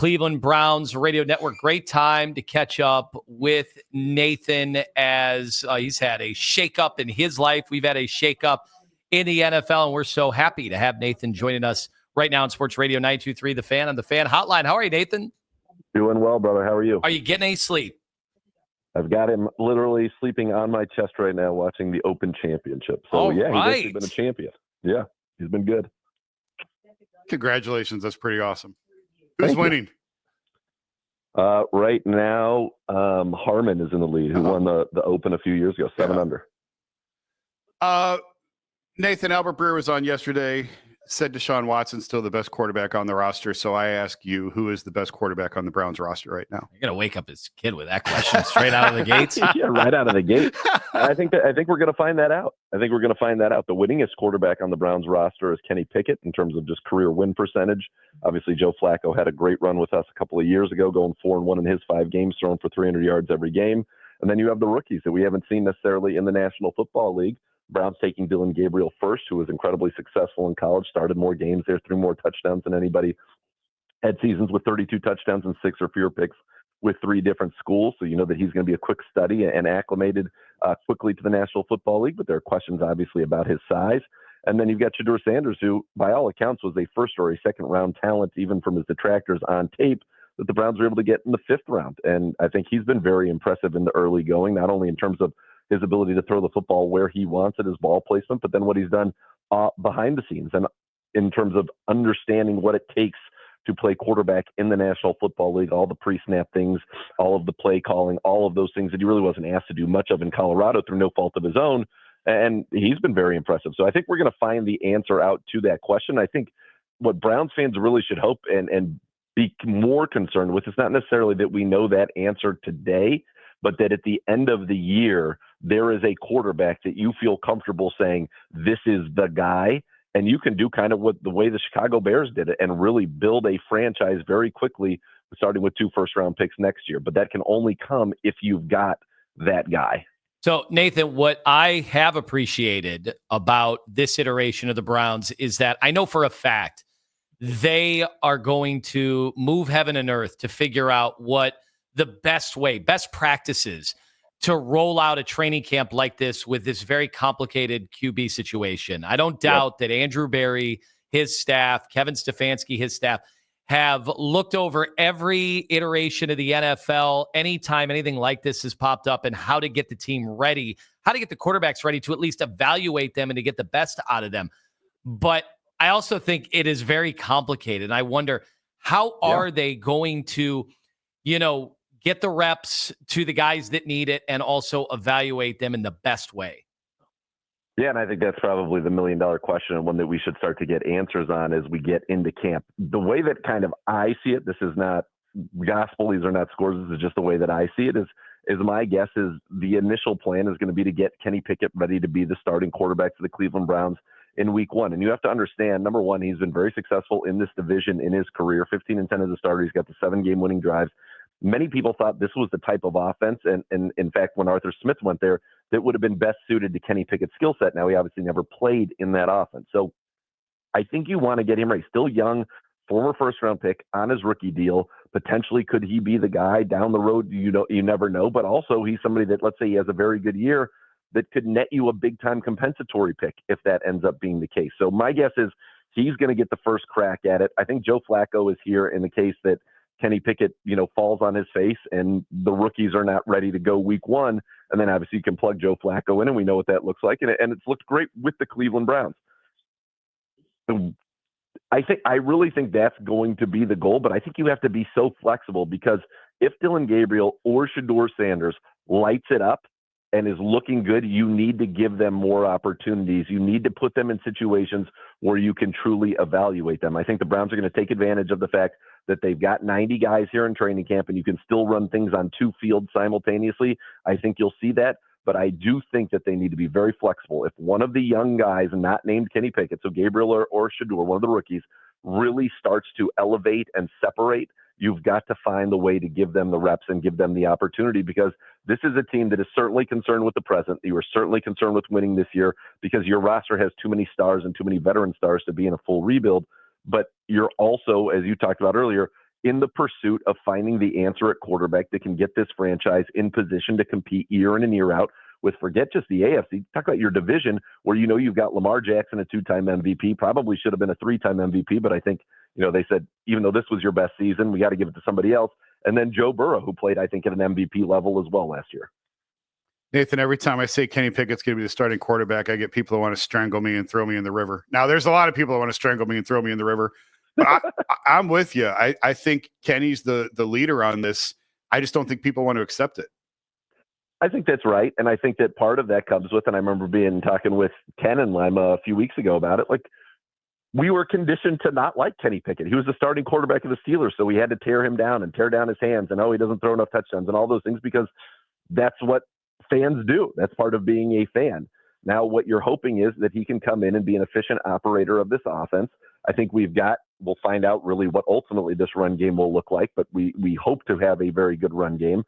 Cleveland Browns Radio Network. Great time to catch up with Nathan as he's had a shakeup in his life. We've had a shakeup in the NFL, and we're so happy to have Nathan joining us right now on Sports Radio 92.3 The Fan on the Fan Hotline. How are you, Nathan? Doing well, brother. How are you? Are you getting any sleep? I've got him literally sleeping on my chest right now watching the Open Championship. So, All He's right. actually been a champion. Yeah, he's been good. Congratulations. That's pretty awesome. Who's winning? Right now, Harmon is in the lead, who won the Open a few years ago, 7 under. Nathan, Albert Breer was on yesterday, said Deshaun Watson's still the best quarterback on the roster. So I ask you, who is the best quarterback on the Browns roster right now? You're going to wake up this kid with that question straight out of the gates? Yeah, right out of the gate. I think we're going to find that out. The winningest quarterback on the Browns roster is Kenny Pickett in terms of just career win percentage. Obviously, Joe Flacco had a great run with us a couple of years ago, going 4-1 in his 5 games, throwing for 300 yards every game. And then you have the rookies that we haven't seen necessarily in the National Football League. Browns taking Dylan Gabriel first, who was incredibly successful in college, started more games there, threw more touchdowns than anybody. Had seasons with 32 touchdowns and 6 or fewer picks with 3 different schools. So you know that he's going to be a quick study and acclimated quickly to the National Football League. But there are questions, obviously, about his size. And then you've got Shedeur Sanders, who, by all accounts, was a first or a second-round talent, even from his detractors on tape, that the Browns were able to get in the 5th round. And I think he's been very impressive in the early going, not only in terms of his ability to throw the football where he wants it, his ball placement, but then what he's done behind the scenes and in terms of understanding what it takes to play quarterback in the National Football League, all the pre-snap things, all of the play calling, all of those things that he really wasn't asked to do much of in Colorado through no fault of his own. And he's been very impressive. So I think we're going to find the answer out to that question. I think what Browns fans really should hope and be more concerned with is not necessarily that we know that answer today, but that at the end of the year, there is a quarterback that you feel comfortable saying, this is the guy. And you can do kind of what the way the Chicago Bears did it and really build a franchise very quickly, starting with 2 first-round picks next year. But that can only come if you've got that guy. So, Nathan, what I have appreciated about this iteration of the Browns is that I know for a fact they are going to move heaven and earth to figure out what the best practices to roll out a training camp like this with this very complicated QB situation. I don't doubt that Andrew Berry, his staff, Kevin Stefanski, his staff, have looked over every iteration of the NFL anytime anything like this has popped up and how to get the team ready, how to get the quarterbacks ready to at least evaluate them and to get the best out of them. But I also think it is very complicated. And I wonder, how are they going to, get the reps to the guys that need it and also evaluate them in the best way? Yeah, and I think that's probably the $1 million question and one that we should start to get answers on as we get into camp. The way that kind of I see it, this is not gospel, these are not scores, this is just the way that I see it, is my guess is the initial plan is going to be to get Kenny Pickett ready to be the starting quarterback for the Cleveland Browns in week 1. And you have to understand, number one, he's been very successful in this division in his career, 15-10 as a starter. He's got the 7-game winning drives. Many people thought this was the type of offense, and in fact, when Arthur Smith went there, that would have been best suited to Kenny Pickett's skill set. Now, he obviously never played in that offense. So I think you want to get him ready. Still young, former first-round pick on his rookie deal. Potentially, could he be the guy down the road? You never know. But also, he's somebody that, let's say he has a very good year, that could net you a big-time compensatory pick if that ends up being the case. So my guess is he's going to get the first crack at it. I think Joe Flacco is here in the case that Kenny Pickett, falls on his face and the rookies are not ready to go week 1. And then obviously you can plug Joe Flacco in and we know what that looks like. And it's looked great with the Cleveland Browns. I really think that's going to be the goal, but I think you have to be so flexible because if Dylan Gabriel or Shedeur Sanders lights it up and is looking good, you need to give them more opportunities. You need to put them in situations where you can truly evaluate them. I think the Browns are going to take advantage of the fact that they've got 90 guys here in training camp and you can still run things on 2 fields simultaneously. I think you'll see that, but I do think that they need to be very flexible. If one of the young guys, not named Kenny Pickett, so Gabriel or Shedeur, one of the rookies, really starts to elevate and separate, you've got to find the way to give them the reps and give them the opportunity because this is a team that is certainly concerned with the present. You are certainly concerned with winning this year because your roster has too many stars and too many veteran stars to be in a full rebuild. But you're also, as you talked about earlier, in the pursuit of finding the answer at quarterback that can get this franchise in position to compete year in and year out with, forget just the AFC, talk about your division where you've got Lamar Jackson, a 2-time MVP, probably should have been a 3-time MVP, but I think, they said, even though this was your best season, we got to give it to somebody else. And then Joe Burrow, who played, I think, at an MVP level as well last year. Nathan, every time I say Kenny Pickett's going to be the starting quarterback, I get people who want to strangle me and throw me in the river. Now, there's a lot of people who want to strangle me and throw me in the river, but I'm with you. I think Kenny's the leader on this. I just don't think people want to accept it. I think that's right. And I think that part of that comes with, and I remember talking with Ken and Lima a few weeks ago about it, like, we were conditioned to not like Kenny Pickett. He was the starting quarterback of the Steelers, so we had to tear him down and tear down his hands and, he doesn't throw enough touchdowns and all those things because that's what fans do. That's part of being a fan. Now, what you're hoping is that he can come in and be an efficient operator of this offense. I think we'll find out really what ultimately this run game will look like, but we hope to have a very good run game.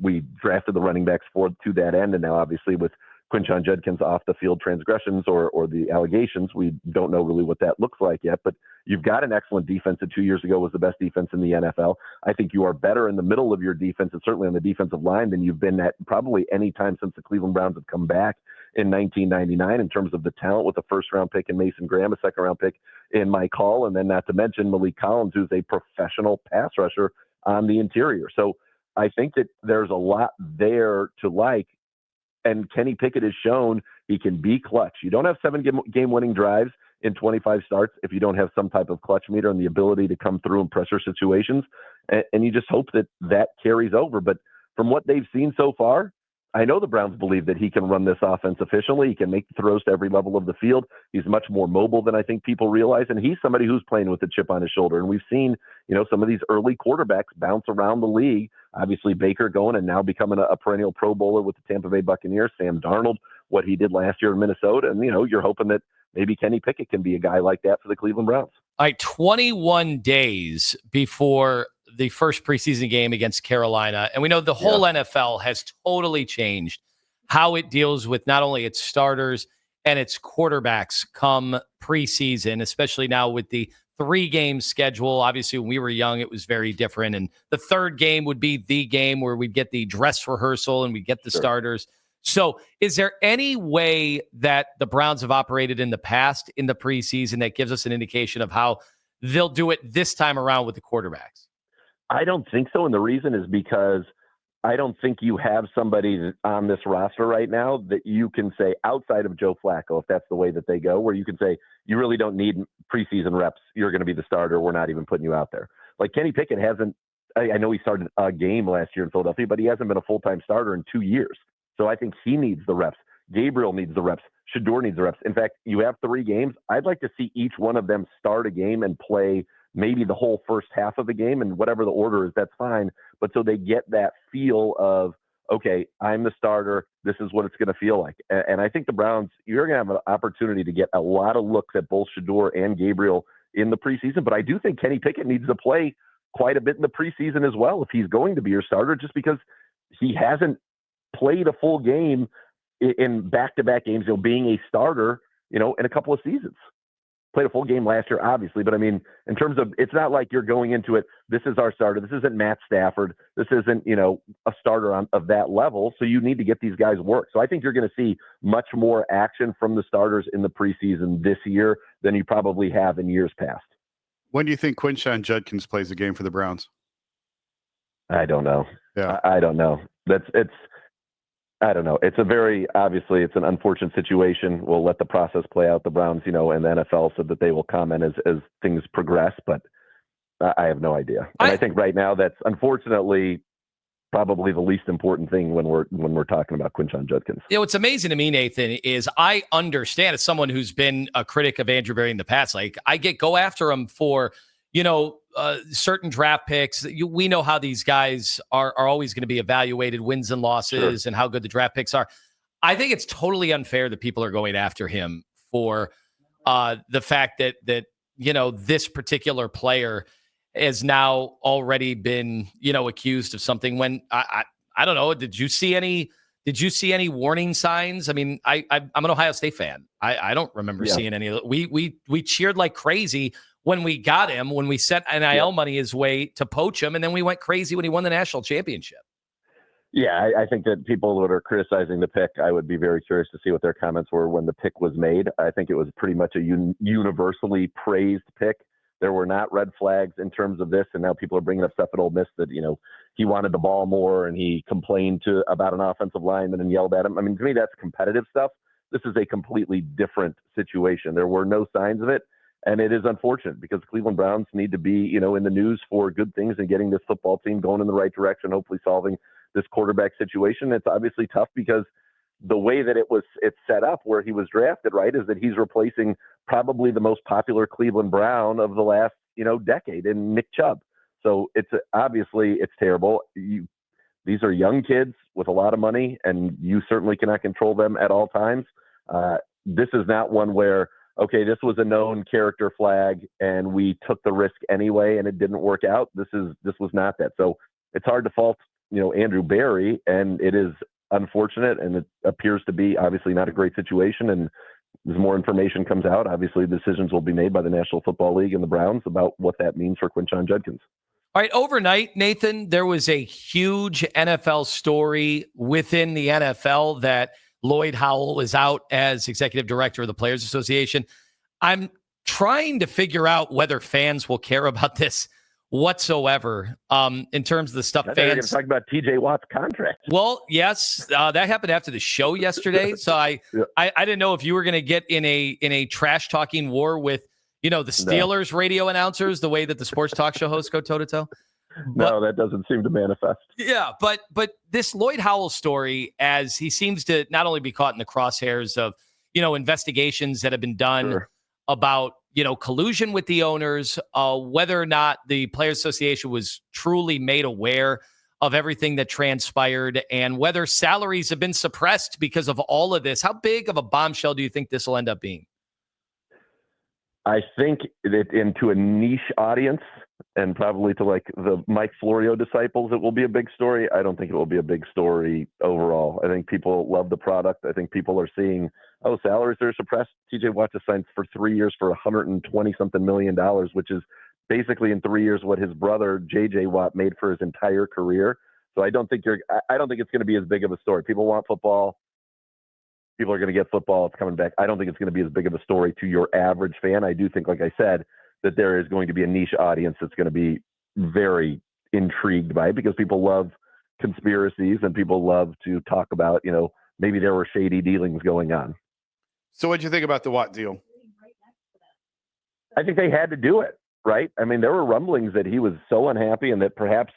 We drafted the running backs to that end, and now obviously with Quinshon Judkins off the field transgressions or the allegations, we don't know really what that looks like yet, but you've got an excellent defense that 2 years ago was the best defense in the NFL. I think you are better in the middle of your defense and certainly on the defensive line than you've been at probably any time since the Cleveland Browns have come back in 1999 in terms of the talent with a first-round pick in Mason Graham, a second-round pick in Mike Hall, and then not to mention Malik Collins, who's a professional pass rusher on the interior. So I think that there's a lot there to like. And Kenny Pickett has shown he can be clutch. You don't have 7 game-winning drives in 25 starts if you don't have some type of clutch meter and the ability to come through in pressure situations. And you just hope that carries over. But from what they've seen so far, I know the Browns believe that he can run this offense efficiently. He can make the throws to every level of the field. He's much more mobile than I think people realize. And he's somebody who's playing with a chip on his shoulder. And we've seen, some of these early quarterbacks bounce around the league. Obviously Baker going and now becoming a perennial Pro Bowler with the Tampa Bay Buccaneers. Sam Darnold, what he did last year in Minnesota. And, you're hoping that maybe Kenny Pickett can be a guy like that for the Cleveland Browns. All right, 21 days before the first preseason game against Carolina. And we know the whole NFL has totally changed how it deals with not only its starters and its quarterbacks come preseason, especially now with the 3-game schedule. Obviously, when we were young, it was very different. And the third game would be the game where we'd get the dress rehearsal and we'd get the starters. So is there any way that the Browns have operated in the past in the preseason that gives us an indication of how they'll do it this time around with the quarterbacks? I don't think so. And the reason is because I don't think you have somebody on this roster right now that you can say outside of Joe Flacco, if that's the way that they go, where you can say you really don't need preseason reps. You're going to be the starter. We're not even putting you out there. Like Kenny Pickett hasn't, I know he started a game last year in Philadelphia, but he hasn't been a full-time starter in 2 years. So I think he needs the reps. Gabriel needs the reps. Shador needs the reps. In fact, you have 3 games. I'd like to see each one of them start a game and play maybe the whole first half of the game, and whatever the order is, that's fine. But so they get that feel of, okay, I'm the starter. This is what it's going to feel like. And I think the Browns, you're going to have an opportunity to get a lot of looks at both Shador and Gabriel in the preseason. But I do think Kenny Pickett needs to play quite a bit in the preseason as well if he's going to be your starter, just because he hasn't played a full game in back-to-back games, being a starter, in a couple of seasons. Played a full game last year, obviously, but I mean, in terms of, it's not like you're going into it, this is our starter. This isn't Matt Stafford. This isn't, a starter of that level. So you need to get these guys work. So I think you're going to see much more action from the starters in the preseason this year than you probably have in years past. When do you think Quinshon Judkins plays a game for the Browns? I don't know. Yeah. I don't know. I don't know. It's it's an unfortunate situation. We'll let the process play out. The Browns, and the NFL said that they will comment as things progress, but I have no idea. And I think right now that's unfortunately probably the least important thing when we're talking about Quinshon Judkins. What's amazing to me, Nathan, is I understand as someone who's been a critic of Andrew Berry in the past, like I go after him for, certain draft picks. We know how these guys are always going to be evaluated, wins and losses, and how good the draft picks are. I think it's totally unfair that people are going after him for the fact that this particular player has now already been accused of something. When I don't know, did you see any warning signs? I mean, I'm an Ohio State fan. I don't remember seeing any of it. We cheered like crazy when we got him, when we sent NIL money his way to poach him, and then we went crazy when he won the national championship. Yeah, I think that people that are criticizing the pick, I would be very curious to see what their comments were when the pick was made. I think it was pretty much a universally praised pick. There were not red flags in terms of this, and now people are bringing up stuff at Ole Miss that, he wanted the ball more and he complained about an offensive lineman and yelled at him. I mean, to me, that's competitive stuff. This is a completely different situation. There were no signs of it, and it is unfortunate because Cleveland Browns need to be, in the news for good things and getting this football team going in the right direction, hopefully solving this quarterback situation. It's obviously tough because the way that it's set up where he was drafted, right, is that he's replacing probably the most popular Cleveland Brown of the last, decade in Nick Chubb. So it's terrible. These are young kids with a lot of money, and you certainly cannot control them at all times. This is not one where, okay, this was a known character flag and we took the risk anyway and it didn't work out. This was not that. So it's hard to fault, Andrew Berry, and it is unfortunate, and it appears to be obviously not a great situation. And as more information comes out, obviously decisions will be made by the National Football League and the Browns about what that means for Quinshon Judkins. All right, overnight, Nathan, there was a huge NFL story within the NFL that Lloyd Howell is out as executive director of the Players Association. I'm trying to figure out whether fans will care about this whatsoever in terms of the stuff fans. You're going to talk about TJ Watt's contract. Well, yes, that happened after the show yesterday. So I didn't know if you were going to get in a trash talking war with the Steelers radio announcers, the way that the sports talk show hosts go toe to toe. No, that doesn't seem to manifest. Yeah, but this Lloyd Howell story, as he seems to not only be caught in the crosshairs of investigations that have been done about collusion with the owners, whether or not the Players Association was truly made aware of everything that transpired, and whether salaries have been suppressed because of all of this. How big of a bombshell do you think this will end up being? I think that into a niche audience, and probably to like the Mike Florio disciples, it will be a big story. I don't think it will be a big story overall. I think people love the product. I think people are seeing, salaries are suppressed. TJ Watt just signed for 3 years for $120-something million, which is basically in 3 years what his brother JJ Watt made for his entire career. So I don't think it's going to be as big of a story. People want football. People are going to get football. It's coming back. I don't think it's going to be as big of a story to your average fan. I do think, like I said, that there is going to be a niche audience that's going to be very intrigued by it because people love conspiracies and people love to talk about, maybe there were shady dealings going on. So what'd you think about the Watt deal? I think they had to do it, right? I mean, there were rumblings that he was so unhappy and that perhaps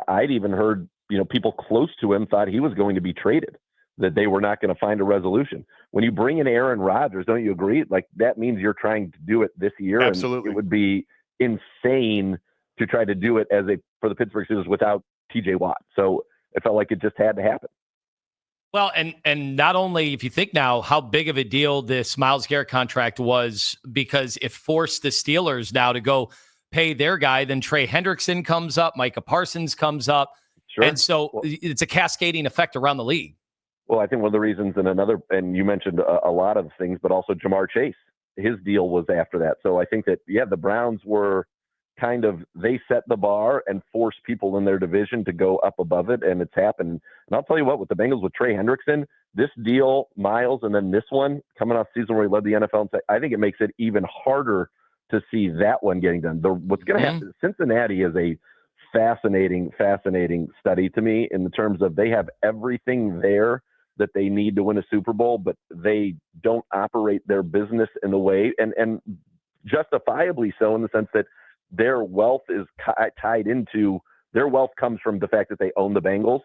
I'd even heard, people close to him thought he was going to be traded, that they were not going to find a resolution. When you bring in Aaron Rodgers, don't you agree? Like, that means you're trying to do it this year. Absolutely. And it would be insane to try to do it for the Pittsburgh Steelers without TJ Watt. So it felt like it just had to happen. Well, and not only, if you think now how big of a deal this Myles Garrett contract was, because it forced the Steelers now to go pay their guy, then Trey Hendrickson comes up, Micah Parsons comes up. Sure. And so it's a cascading effect around the league. Well, I think one of the reasons, and you mentioned a lot of things, but also Jamar Chase, his deal was after that. So I think that, the Browns were they set the bar and forced people in their division to go up above it, and it's happened. And I'll tell you what, with the Bengals, with Trey Hendrickson, this deal, Miles, and then this one coming off season where he led the NFL, I think it makes it even harder to see that one getting done. What's going to happen, Cincinnati is a fascinating study to me in the terms of they have everything there that they need to win a Super Bowl, but they don't operate their business in the way, and justifiably so, in the sense that their wealth is tied into, their wealth comes from the fact that they own the Bengals.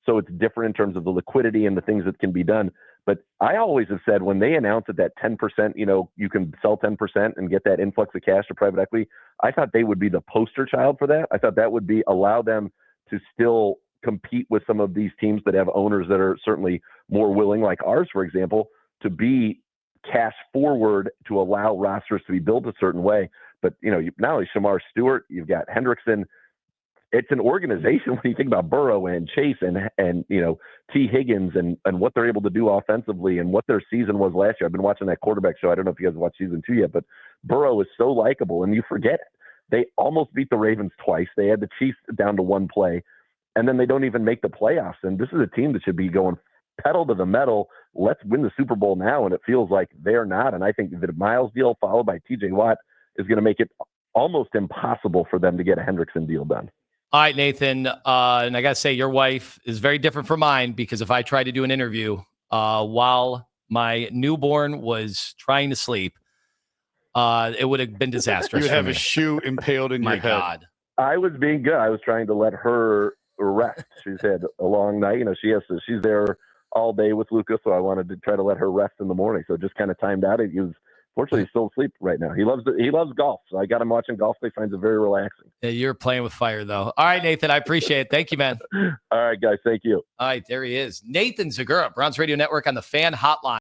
So it's different in terms of the liquidity and the things that can be done. But I always have said, when they announced that 10%, you can sell 10% and get that influx of cash to private equity, I thought they would be the poster child for that. I thought that would allow them to still compete with some of these teams that have owners that are certainly more willing, like ours, for example, to be cash forward to allow rosters to be built a certain way. But, not only Shamar Stewart, you've got Hendrickson. It's an organization when you think about Burrow and Chase and T. Higgins and what they're able to do offensively and what their season was last year. I've been watching that quarterback show. I don't know if you guys watched season 2 yet, but Burrow is so likable, and you forget it. They almost beat the Ravens twice. They had the Chiefs down to one play, and then they don't even make the playoffs. And this is a team that should be going pedal to the metal. Let's win the Super Bowl now, and it feels like they're not. And I think the Miles deal followed by T.J. Watt is going to make it almost impossible for them to get a Hendrickson deal done. All right, Nathan. And I got to say, your wife is very different from mine, because if I tried to do an interview while my newborn was trying to sleep, it would have been disastrous. You would have a shoe impaled in your head. God. I was being good. I was trying to let her rest. She's had a long night. She's there all day with Lucas, so I wanted to try to let her rest in the morning. So it just kind of timed out. Fortunately, he's still asleep right now. He loves golf. So I got him watching golf. He finds it very relaxing. Yeah, you're playing with fire, though. All right, Nathan, I appreciate it. Thank you, man. All right, guys. Thank you. All right, there he is. Nathan Zegura, Browns Radio Network on the Fan Hotline.